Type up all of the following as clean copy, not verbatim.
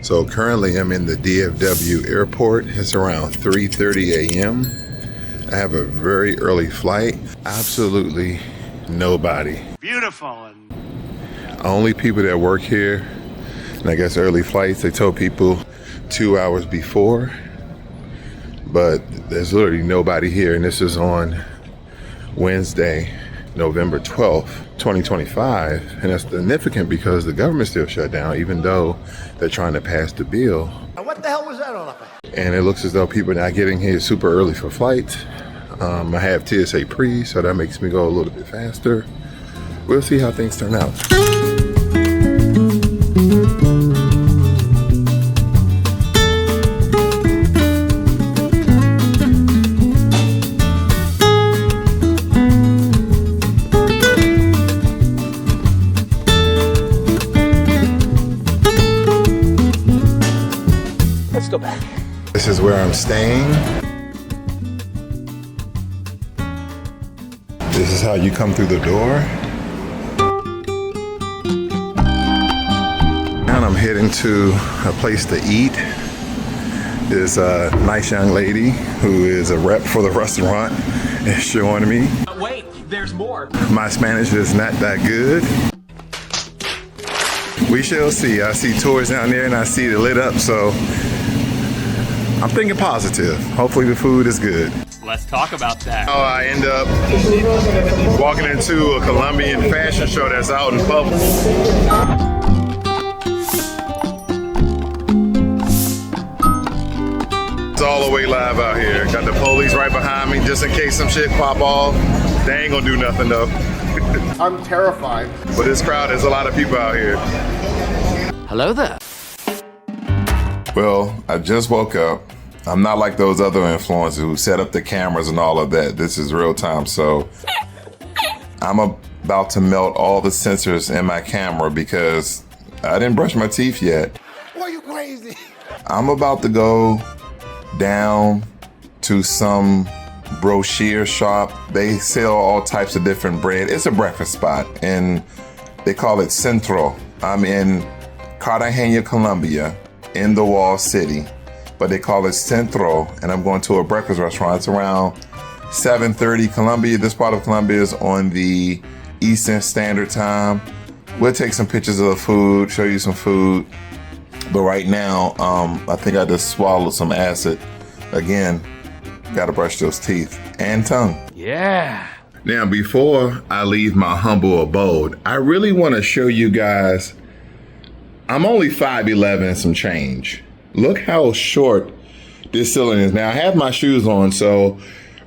So currently I'm in the DFW airport. It's around 3:30 a.m. I have a very early flight. Absolutely nobody. Beautiful. Only people that work here, and I guess early flights, they told people 2 hours before, but there's literally nobody here. And this is on Wednesday, November 12th, 2025. And that's significant because the government still shut down, even though they're trying to pass the bill. And what the hell was that all about? And it looks as though people are not getting here super early for flights. I have TSA pre, so that makes me go a little bit faster. We'll see how things turn out. Let's go back. This is where I'm staying. This is how you come through the door. And I'm heading to a place to eat. This nice young lady who is a rep for the restaurant is showing me. Wait, there's more. My Spanish is not that good. We shall see. I see tours down there and I see it lit up, so I'm thinking positive. Hopefully the food is good. Let's talk about that. Oh, I end up walking into a Colombian fashion show that's out in public. It's all the way live out here. Got the police right behind me just in case some shit pop off. They ain't gonna do nothing though. I'm terrified. But this crowd, there's a lot of people out here. Hello there. Well, I just woke up. I'm not like those other influencers who set up the cameras and all of that. This is real time, so I'm about to melt all the sensors in my camera because I didn't brush my teeth yet. Why are you crazy? I'm about to go down to some brochure shop. They sell all types of different bread. It's a breakfast spot, and they call it Centro. I'm in Cartagena, Colombia, in the Wall City, but they call it Centro, and I'm going to a breakfast restaurant. It's around 7:30 Colombia. This part of Colombia is on the Eastern Standard Time. We'll take some pictures of the food, show you some food. But right now, I think I just swallowed some acid. Again, gotta brush those teeth and tongue. Yeah. Now, before I leave my humble abode, I really wanna show you guys, I'm only 5'11" and some change. Look how short this ceiling is. Now, I have my shoes on, so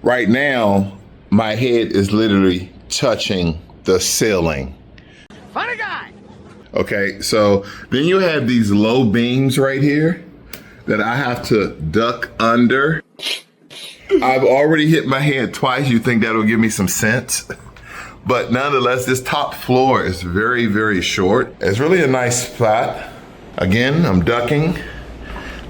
right now, my head is literally touching the ceiling. Funny guy. Okay, so then you have these low beams right here that I have to duck under. I've already hit my head twice. You think that'll give me some sense? But nonetheless, this top floor is very, very short. It's really a nice spot. Again, I'm ducking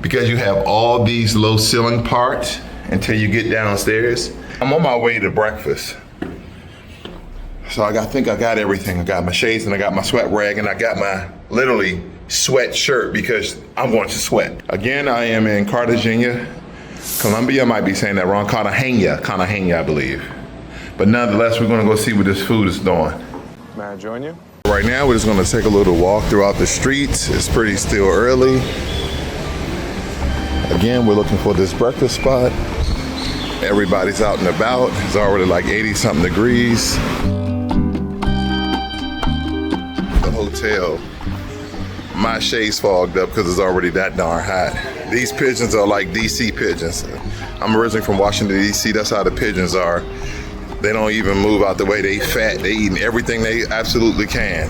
because you have all these low ceiling parts until you get downstairs. I'm on my way to breakfast. So I think I got everything. I got my shades and I got my sweat rag and I got my literally sweat shirt because I'm going to sweat. Again, I am in Cartagena, Colombia. I might be saying that wrong. Cartagena, I believe. But nonetheless, we're gonna go see what this food is doing. May I join you? Right now, we're just gonna take a little walk throughout the streets. It's pretty still early. Again, we're looking for this breakfast spot. Everybody's out and about. It's already like 80 something degrees. The hotel, my shades fogged up because it's already that darn hot. These pigeons are like DC pigeons. I'm originally from Washington, DC. That's how the pigeons are. They don't even move out the way. They fat. They eating everything they absolutely can.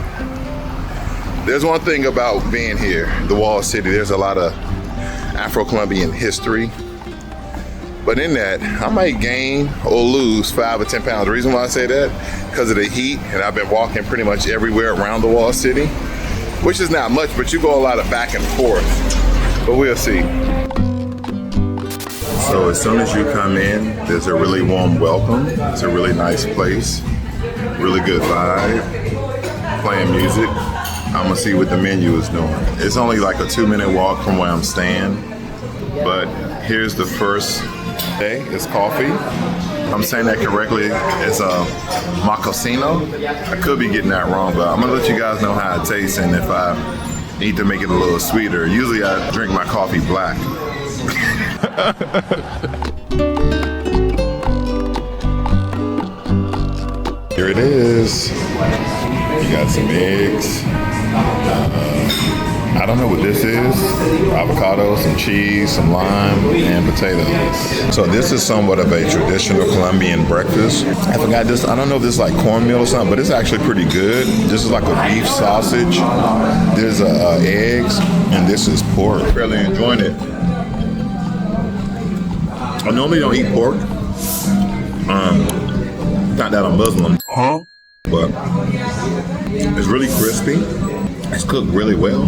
There's one thing about being here, the Wall City. There's a lot of Afro-Colombian history. But in that, I might gain or lose 5 or 10 pounds. The reason why I say that, because of the heat, and I've been walking pretty much everywhere around the Wall City, which is not much, but you go a lot of back and forth. But we'll see. So as soon as you come in, there's a really warm welcome. It's a really nice place, really good vibe, playing music. I'm gonna see what the menu is doing. It's only like a 2-minute walk from where I'm staying, but here's the first day. It's coffee. I'm saying that correctly. It's a macosino. I could be getting that wrong, but I'm gonna let you guys know how it tastes and if I need to make it a little sweeter. Usually I drink my coffee black. Here it is. You got some eggs. I don't know what this is. Avocado, some cheese, some lime, and potatoes. So this is somewhat of a traditional Colombian breakfast. I forgot this. I don't know if this is like cornmeal or something, but it's actually pretty good. This is like a beef sausage. There's eggs, and this is pork. Fairly enjoying it. I normally don't eat pork. Not that I'm Muslim. Huh? But it's really crispy. It's cooked really well.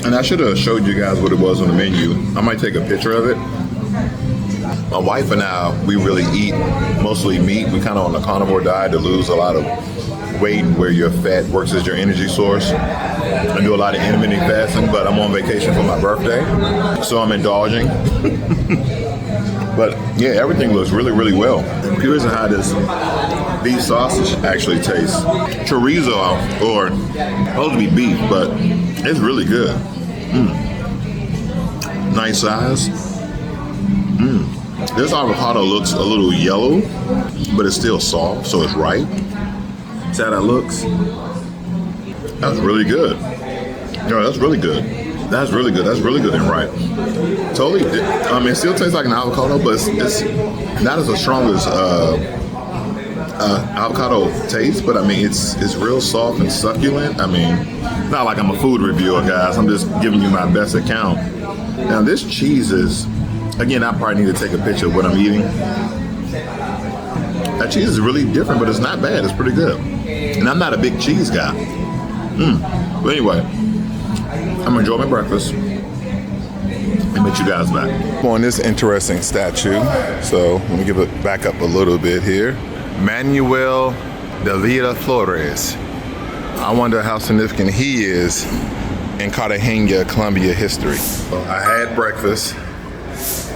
And I should have showed you guys what it was on the menu. I might take a picture of it. My wife and I, we really eat mostly meat. We kind of on a carnivore diet to lose a lot of weight where your fat works as your energy source. I do a lot of intermittent fasting, but I'm on vacation for my birthday, so I'm indulging. But yeah, everything looks really, really well. I'm curious on how this beef sausage actually tastes. Chorizo, or supposed to be beef, but it's really good. Nice size. This avocado looks a little yellow, but it's still soft, so it's ripe. See how that looks? That's really good. No, that's really good. That's really good. That's really good and ripe. Totally. It still tastes like an avocado, but it's not as strong as avocado taste. But I mean, it's real soft and succulent. I mean, not like I'm a food reviewer, guys. I'm just giving you my best account. Now, this cheese is, again, I probably need to take a picture of what I'm eating. That cheese is really different, but it's not bad. It's pretty good. And I'm not a big cheese guy. But anyway, I'm enjoying my breakfast. And meet you guys back. On this interesting statue. So let me give it back up a little bit here. Manuel de Vida Flores. I wonder how significant he is in Cartagena, Colombia history. So I had breakfast.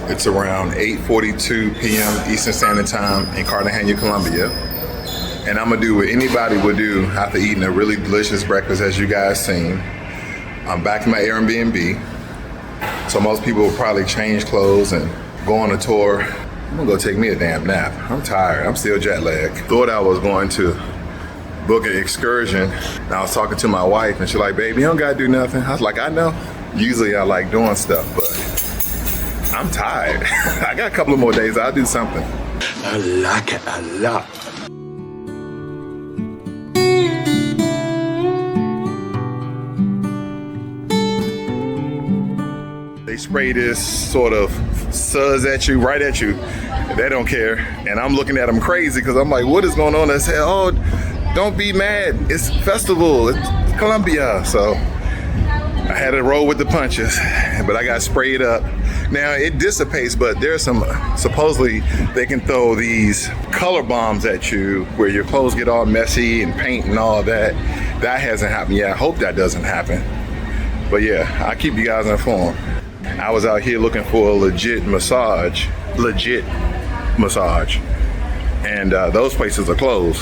It's around 8:42 p.m. Eastern Standard Time in Cartagena, Colombia. And I'm gonna do what anybody would do after eating a really delicious breakfast, as you guys seen. I'm back in my Airbnb. So most people will probably change clothes and go on a tour. I'm gonna go take me a damn nap. I'm tired, I'm still jet lagged. Thought I was going to book an excursion. And I was talking to my wife and she's like, baby, you don't gotta do nothing. I was like, I know. Usually I like doing stuff, but I'm tired. I got a couple of more days, I'll do something. I like it a lot. They spray this sort of suds at you, right at you. They don't care. And I'm looking at them crazy because I'm like, what is going on? They say, oh, don't be mad. It's festival, it's Colombia. So I had to roll with the punches, but I got sprayed up. Now it dissipates, but there's some, supposedly they can throw these color bombs at you where your clothes get all messy and paint and all that. That hasn't happened yet. I hope that doesn't happen. But yeah, I'll keep you guys informed. I was out here looking for a legit massage, and those places are closed.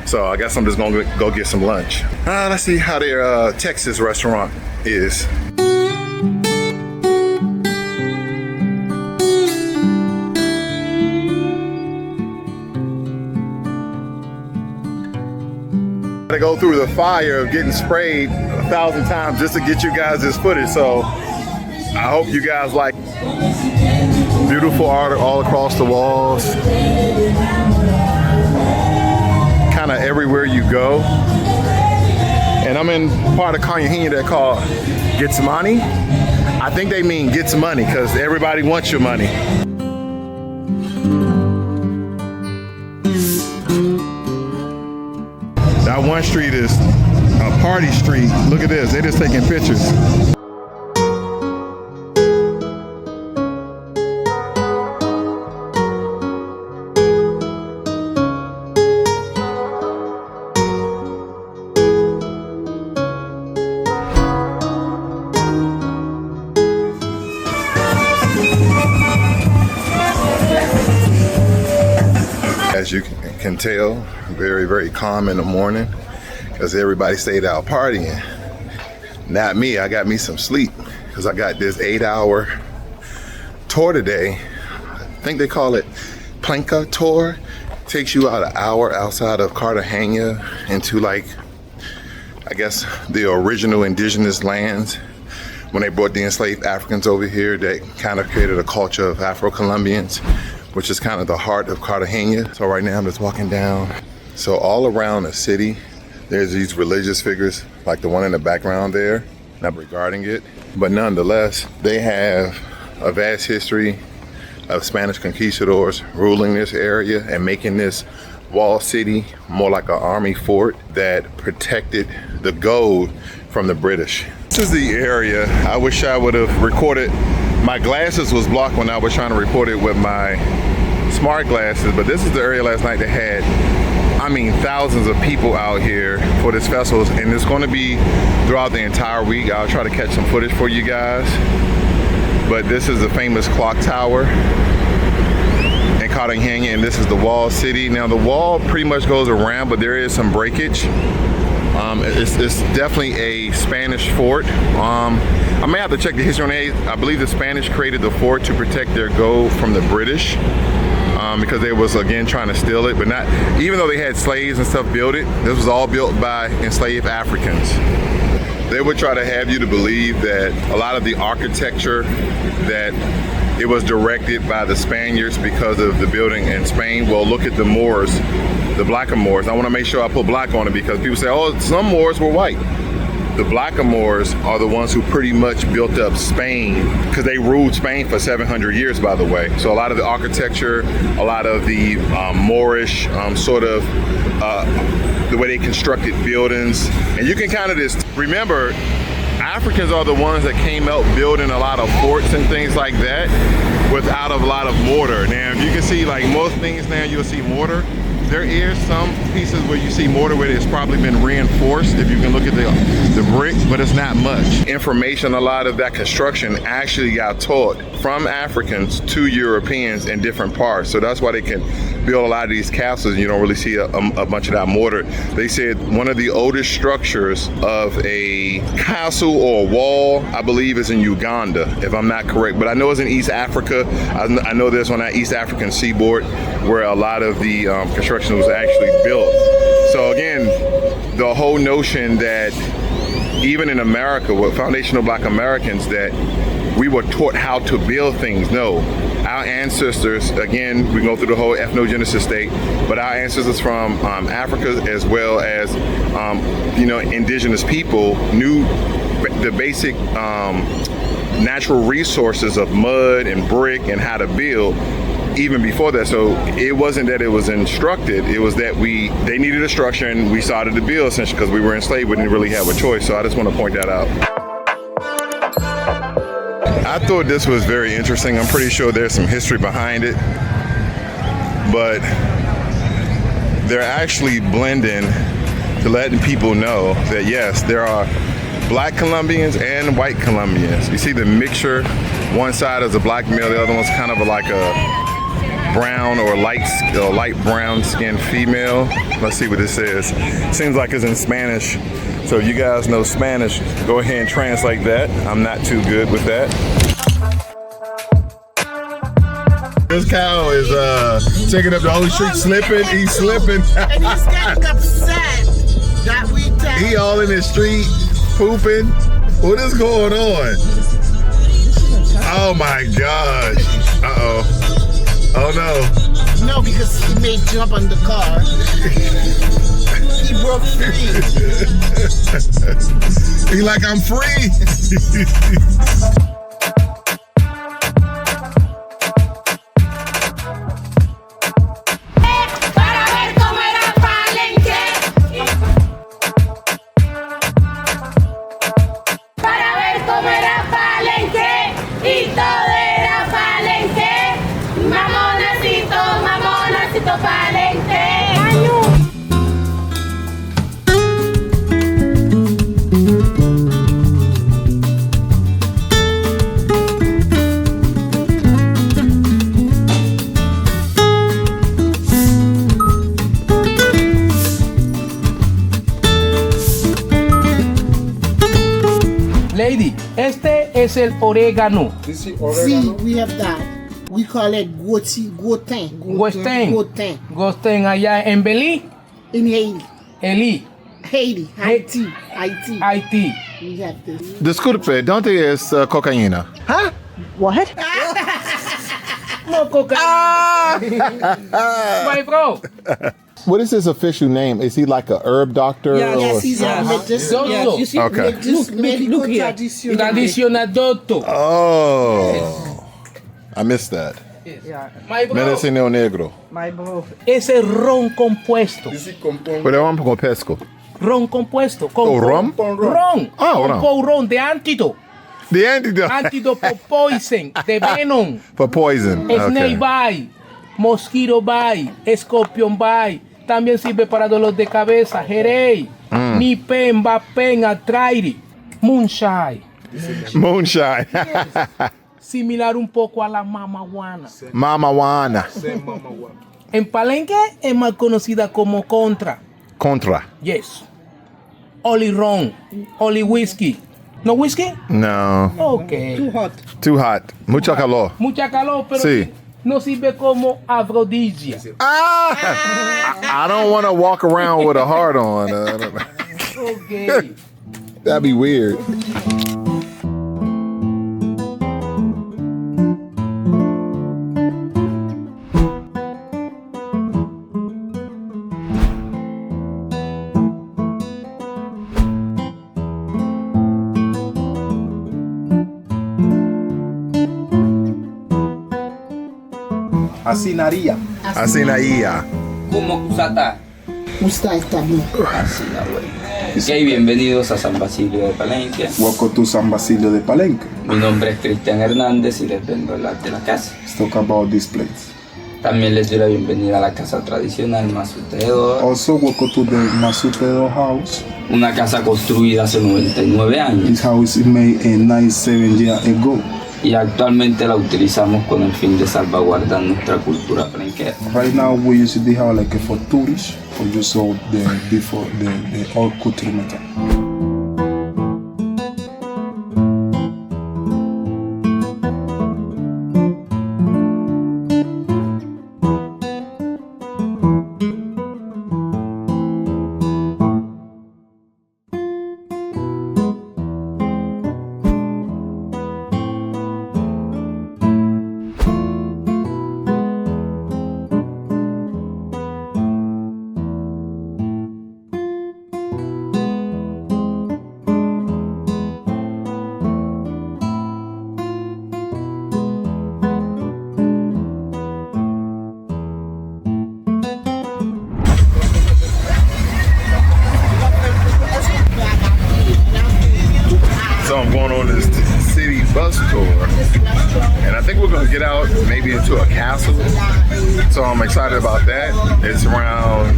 So I guess I'm just gonna go get some lunch. Let's see how their Texas restaurant is. I go through the fire of getting sprayed 1,000 times just to get you guys this footage. So I hope you guys like beautiful art all across the walls. Kind of everywhere you go. And I'm in part of Cartagena that called Getsemaní. I think they mean gets money because everybody wants your money. That one street is a party street. Look at this, they're just taking pictures. They just taking pictures. as you can tell, very, very calm in the morning because everybody stayed out partying. Not me, I got me some sleep because I got this 8-hour tour today. I think they call it Palenque tour. Takes you out an hour outside of Cartagena into like, I guess, the original indigenous lands when they brought the enslaved Africans over here that kind of created a culture of Afro-Colombians, which is kind of the heart of Cartagena. So right now I'm just walking down. So all around the city, there's these religious figures like the one in the background there, not regarding it. But nonetheless, they have a vast history of Spanish conquistadors ruling this area and making this walled city more like an army fort that protected the gold from the British. This is the area. I wish I would have recorded. My glasses was blocked when I was trying to record it with my smart glasses, but this is the area last night that had, I mean, thousands of people out here for this festival, and it's going to be throughout the entire week. I'll try to catch some footage for you guys. But this is the famous clock tower in Cartagena, and this is the walled city. Now the wall pretty much goes around, but there is some breakage. It's definitely a Spanish fort. I may have to check the history on it. I believe the Spanish created the fort to protect their gold from the British because they was, again, trying to steal it. But not, even though they had slaves and stuff build it, this was all built by enslaved Africans. They would try to have you to believe that a lot of the architecture, that it was directed by the Spaniards because of the building in Spain. Well, look at the Moors, the black Moors. I want to make sure I put black on it because people say, oh, some Moors were white. The black Moors are the ones who pretty much built up Spain because they ruled Spain for 700 years, by the way. So a lot of the architecture, a lot of the Moorish sort of the way they constructed buildings. And you can kind of just remember, Africans are the ones that came out building a lot of forts and things like that without a lot of mortar. Now, if you can see, like most things now, you'll see mortar. There is some pieces where you see mortar where it's probably been reinforced, if you can look at the brick, but it's not much. Information, a lot of that construction actually got taught from Africans to Europeans in different parts. So that's why they can build a lot of these castles and you don't really see a bunch of that mortar. They said one of the oldest structures of a castle or a wall, I believe, is in Uganda, if I'm not correct. But I know it's in East Africa. I know there's on that East African seaboard where a lot of the construction was actually built. So again, the whole notion that even in America, with foundational Black Americans, that we were taught how to build things. No, our ancestors, again, we go through the whole ethnogenesis state, but our ancestors from Africa, as well as indigenous people, knew the basic natural resources of mud and brick and how to build even before that. So it wasn't that it was instructed, it was that they needed a structure and we started to build, essentially, because we were enslaved. We didn't really have a choice. So I just want to point that out. I thought this was very interesting. I'm pretty sure there's some history behind it, but they're actually blending to letting people know that yes, there are Black Colombians and white Colombians. You see the mixture. One side is a black male, the other one's kind of like a brown or light brown skinned female. Let's see what this says. Seems like it's in Spanish. So if you guys know Spanish, go ahead and translate that. I'm not too good with that. This cow is taking up the whole street, slipping. He's slipping. And he's getting upset that we tell. He all in the street, pooping. What is going on? Oh my gosh. Uh-oh. Oh no. No, because he made jump on the car. He broke free. He like, I'm free. es el orégano. See, we have that. We call it gotin. Goten allá en Belice. In Haiti. Haiti. Haití. We have this. Disculpe, ¿dónde es cocaína? What? No cocaína. My bro. What is his official name? Is he like a herb doctor? Yes, he's a medicinal. Doctor. You see, Okay. medical here. traditional. Traditional doctor. Oh, I missed that. My bro. Medicino negro. My bro. Ese ron compuesto. Pero vamos con pesco. Ron compuesto. Con Oh, rum? Ron. Ah, con ron. ron de antídoto. The antidote Antídoto for poison. De venom. for poison. Snake bite. Mosquito bite. Scorpion bite. También sirve para dolor de cabeza. Jerez. Nipen, vapen, arthritis. Moonshine. Moonshine. Similar un poco a la mamajuana. Mamajuana. En Palenque es más conocida como Contra. Contra. Yes. Only ron. Only whiskey. ¿No whisky? No. Ok. Too hot. Too hot. Mucho calor. Mucha calor, pero Sí. no sirve como afrodisia. Ah! I don't want to walk around with a heart on. Ok. That'd be weird. Hacinaría. Hacinaía. Como Kusata. Gusta está bien. Así la buena. Ok, bienvenidos a San Basilio de Palenque. Welcome to San Basilio de Palenque. Mi nombre es Cristian Hernández y les vengo a hablar de la casa. Let's talk about this place. También les doy la bienvenida a la casa tradicional Masuteo, Also, welcome to the Masutedo house. una casa construida hace 99 años This house is made in 97 years ago. y actualmente la utilizamos con el fin de salvaguardar nuestra cultura palenquera. Right now, we use the house like for tourists, for use of the before the old culture method. So I'm going on this city bus tour, and I think we're gonna get out maybe into a castle. So I'm excited about that. It's around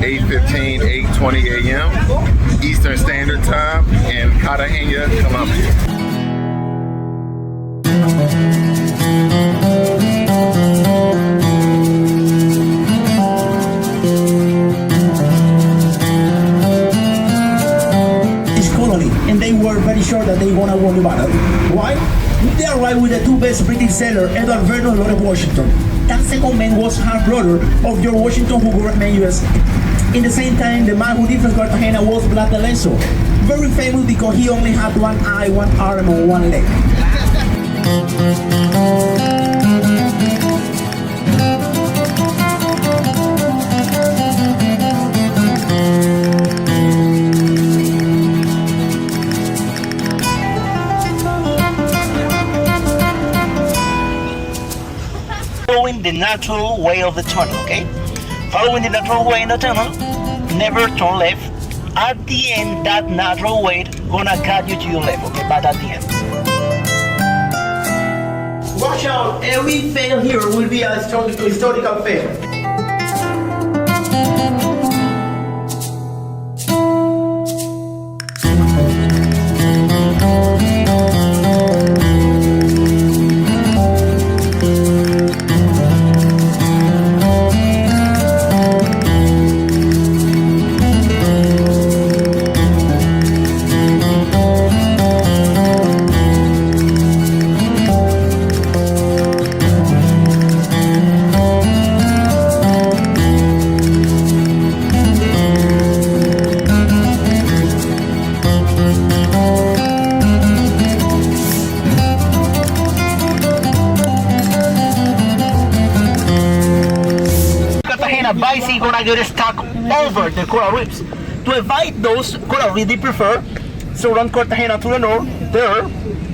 8:15, 8:20 a.m. Eastern Standard Time in Cartagena, Colombia. And they were very sure that they gonna win the battle. Why? They arrived with the two best British sailors, Edward Vernon and Lord Washington. That second man was half brother of George Washington, who governed US. In the same time, the man who defended Cartagena was Blacklogic, very famous because he only had one eye, one arm, and one leg. Following the natural way of the tunnel, okay? Following the natural way in the tunnel, never turn left. At the end, that natural way gonna guide you to your left, okay? But at the end. Watch out! Every fail here will be a historical fail. Cartagena by sea gonna get stuck over the coral reefs. To avoid those coral reefs, they prefer surround Cartagena to the north there,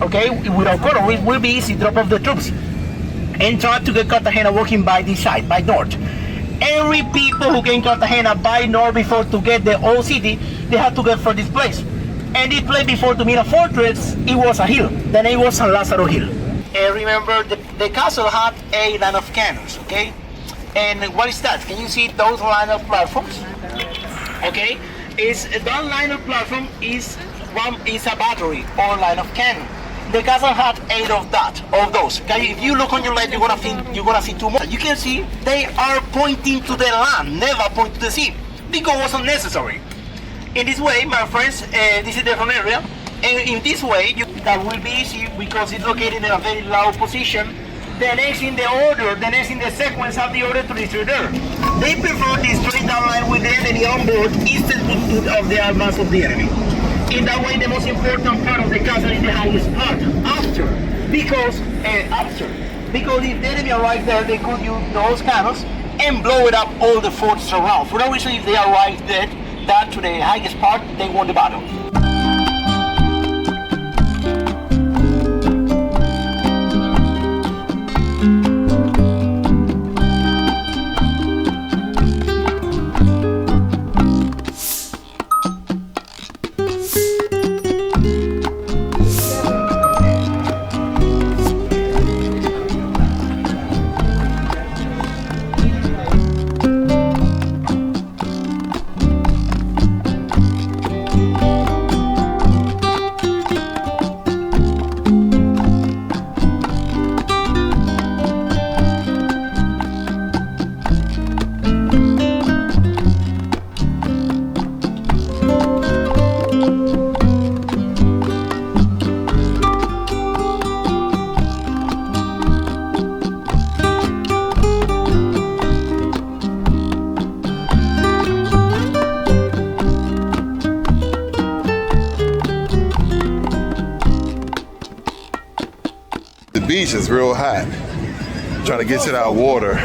okay, without coral reef will be easy drop off the troops and try to get Cartagena working by this side, by north. Every people who came Cartagena by north before to get the old city, they had to get from this place. And this place before to meet a fortress, it was a hill. The name was San Lázaro Hill. And remember, the castle had a line of cannons, okay? And what is that? Can you see those line of platforms? Okay, that line of platform is a battery or line of cannon. The castle had 8 of those. Okay, if you look on your left, you're gonna see 2 more. You can see they are pointing to the land, never point to the sea, because it wasn't necessary. In this way, my friends, this is the front area, and in this way, that will be easy because it's located in a very low position. The next in the order, the next in the sequence have the order to destroy there. They prefer this straight down line with the enemy on board instead of the advance of the enemy. In that way, the most important part of the castle is the highest part, because if the enemy arrives there, they could use those cannons and blow it up all the forts around. For no reason, if they arrive there, that to the highest part, they won the battle. The beach is real hot. Trying to get to that water.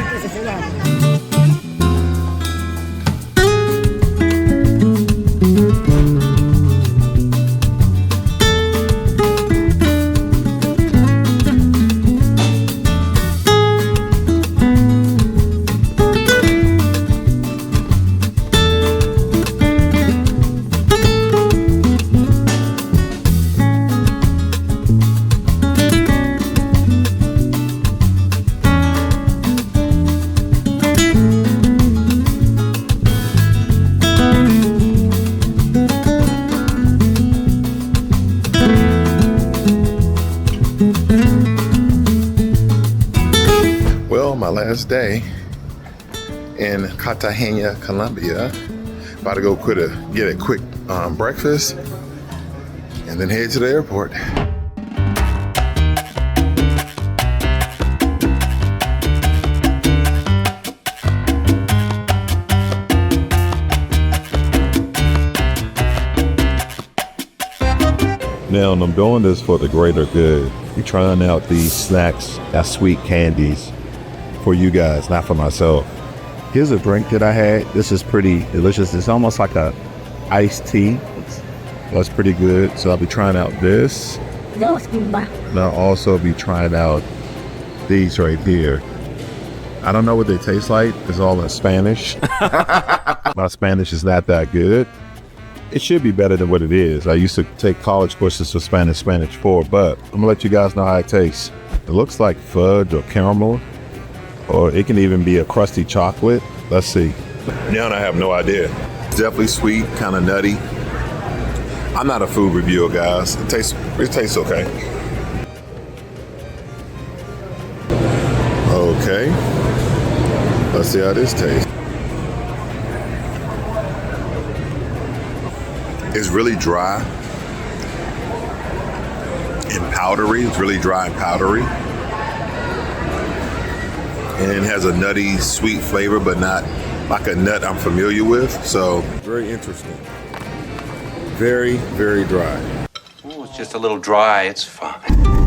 My last day in Cartagena, Colombia. About to go get a quick breakfast and then head to the airport. Now, I'm doing this for the greater good. We're trying out these snacks, that's sweet candies, for you guys, not for myself. Here's a drink that I had. This is pretty delicious. It's almost like a iced tea. That's pretty good. So I'll be trying out this. And I'll also be trying out these right here. I don't know what they taste like. It's all in Spanish. My Spanish is not that good. It should be better than what it is. I used to take college courses for Spanish 4, but I'm gonna let you guys know how it tastes. It looks like fudge or caramel, or it can even be a crusty chocolate. Let's see. Now I have no idea. It's definitely sweet, kind of nutty. I'm not a food reviewer, guys. It tastes okay. Okay. Let's see how this tastes. It's really dry and powdery. It's really dry and powdery. And it has a nutty, sweet flavor, but not like a nut I'm familiar with. So, very interesting. Very, very dry. Ooh, it's just a little dry. It's fine.